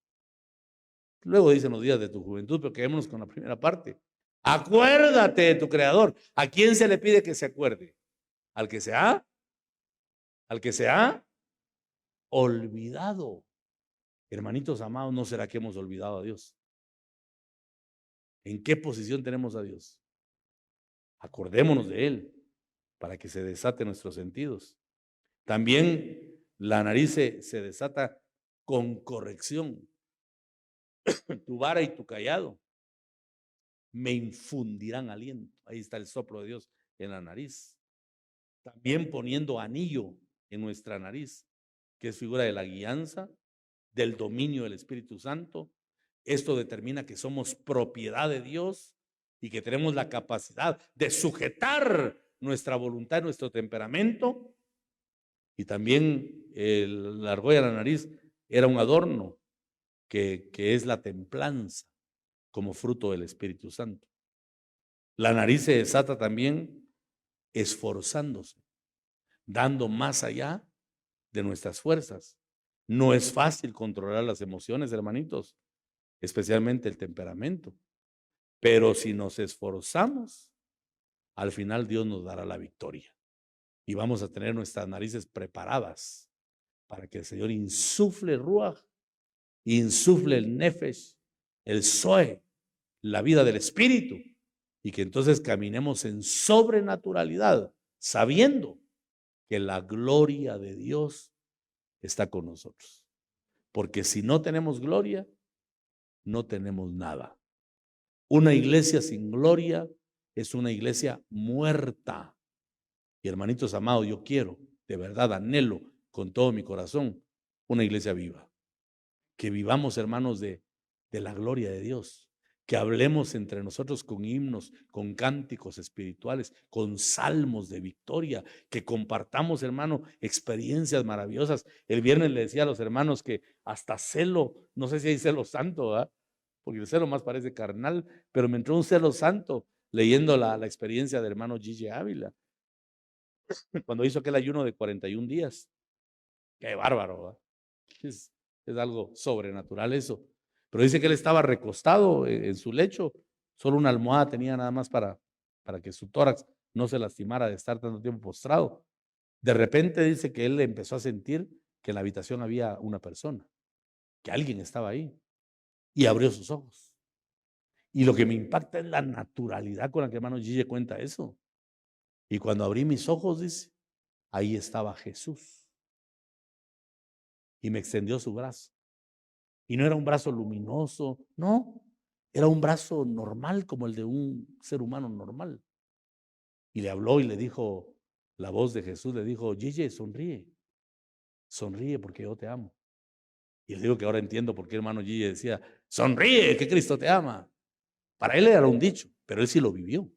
Luego dicen los días de tu juventud, pero quedémonos con la primera parte. Acuérdate de tu Creador. ¿A quién se le pide que se acuerde? Al que se ha olvidado. Hermanitos amados, ¿no será que hemos olvidado a Dios? ¿En qué posición tenemos a Dios? Acordémonos de Él para que se desaten nuestros sentidos. También la nariz se desata con corrección. Tu vara y tu cayado me infundirán aliento. Ahí está el soplo de Dios en la nariz. También poniendo anillo en nuestra nariz, que es figura de la guianza, del dominio del Espíritu Santo. Esto determina que somos propiedad de Dios y que tenemos la capacidad de sujetar nuestra voluntad, nuestro temperamento. Y también la argolla de la nariz era un adorno que es la templanza como fruto del Espíritu Santo. La nariz se desata también esforzándose, dando más allá de nuestras fuerzas. No es fácil controlar las emociones, hermanitos, especialmente el temperamento. Pero si nos esforzamos, al final Dios nos dará la victoria. Y vamos a tener nuestras narices preparadas para que el Señor insufle ruach, insufle el nefesh, el zoe, la vida del Espíritu, y que entonces caminemos en sobrenaturalidad, sabiendo que la gloria de Dios está con nosotros. Porque si no tenemos gloria, no tenemos nada. Una iglesia sin gloria es una iglesia muerta. Y hermanitos amados, yo quiero, de verdad, anhelo con todo mi corazón, una iglesia viva. Que vivamos, hermanos, de la gloria de Dios. Que hablemos entre nosotros con himnos, con cánticos espirituales, con salmos de victoria, que compartamos, hermano, experiencias maravillosas. El viernes le decía a los hermanos que hasta celo, no sé si hay celo santo, ¿verdad? Porque el celo más parece carnal, pero me entró un celo santo leyendo la experiencia del hermano Gigi Ávila, cuando hizo aquel ayuno de 41 días. Qué bárbaro, ¿verdad? Es algo sobrenatural eso. Pero dice que él estaba recostado en su lecho, solo una almohada tenía nada más para que su tórax no se lastimara de estar tanto tiempo postrado. De repente dice que él empezó a sentir que en la habitación había una persona, que alguien estaba ahí, y abrió sus ojos. Y lo que me impacta es la naturalidad con la que hermano Gille cuenta eso. Y cuando abrí mis ojos, dice, ahí estaba Jesús. Y me extendió su brazo. Y no era un brazo luminoso, no, era un brazo normal como el de un ser humano normal. Y le habló y le dijo, la voz de Jesús le dijo, Gille, sonríe, sonríe porque yo te amo. Y le digo que ahora entiendo por qué hermano Gille decía, sonríe, que Cristo te ama. Para él era un dicho, pero él sí lo vivió.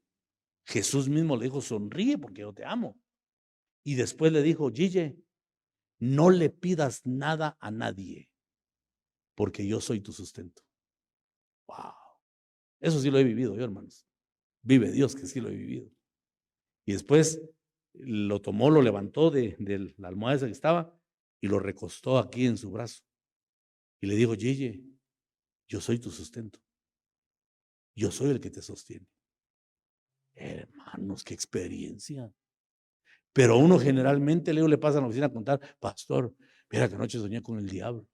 Jesús mismo le dijo, sonríe porque yo te amo. Y después le dijo, Gille, no le pidas nada a nadie, porque yo soy tu sustento. Wow. Eso sí lo he vivido yo, hermanos. Vive Dios que sí lo he vivido. Y después lo tomó, lo levantó de la almohada esa que estaba y lo recostó aquí en su brazo. Y le dijo, Gille, yo soy tu sustento. Yo soy el que te sostiene. Hermanos, qué experiencia. Pero a uno generalmente le pasa a la oficina a contar, pastor, mira que anoche soñé con el diablo.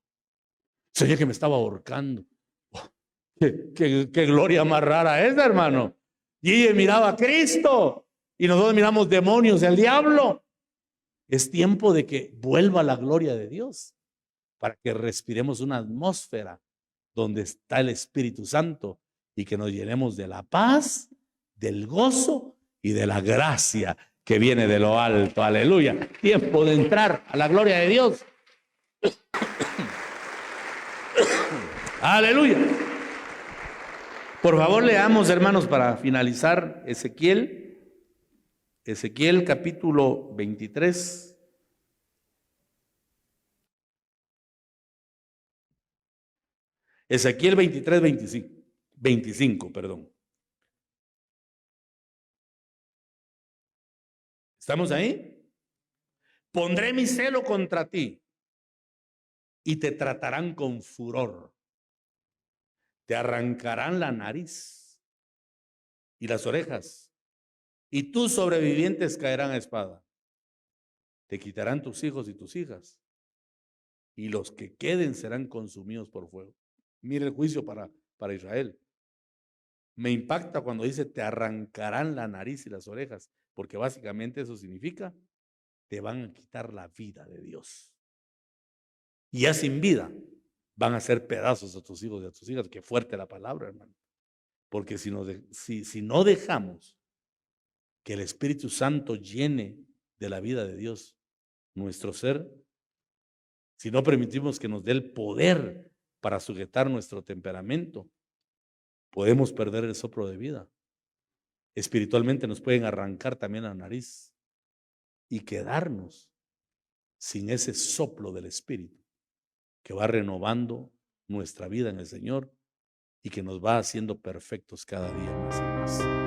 Soñé que me estaba ahorcando. Oh, qué gloria más rara esa, hermano. Gille miraba a Cristo y nosotros miramos demonios y al diablo. Es tiempo de que vuelva la gloria de Dios para que respiremos una atmósfera donde está el Espíritu Santo y que nos llenemos de la paz, del gozo y de la gracia que viene de lo alto. Aleluya. Tiempo de entrar a la gloria de Dios. Aleluya. Por favor, leamos, hermanos, para finalizar Ezequiel capítulo 23. Ezequiel 23, 25, perdón. ¿Estamos ahí? Pondré mi celo contra ti y te tratarán con furor. Te arrancarán la nariz y las orejas, y tus sobrevivientes caerán a espada. Te quitarán tus hijos y tus hijas, y los que queden serán consumidos por fuego. Mire el juicio para Israel. Me impacta cuando dice te arrancarán la nariz y las orejas, porque básicamente eso significa te van a quitar la vida de Dios. Y ya sin vida van a ser pedazos a tus hijos y a tus hijas. Qué fuerte la palabra, hermano. Porque si no dejamos que el Espíritu Santo llene de la vida de Dios nuestro ser, si no permitimos que nos dé el poder para sujetar nuestro temperamento, podemos perder el soplo de vida. Espiritualmente nos pueden arrancar también la nariz y quedarnos sin ese soplo del Espíritu que va renovando nuestra vida en el Señor y que nos va haciendo perfectos cada día más y más.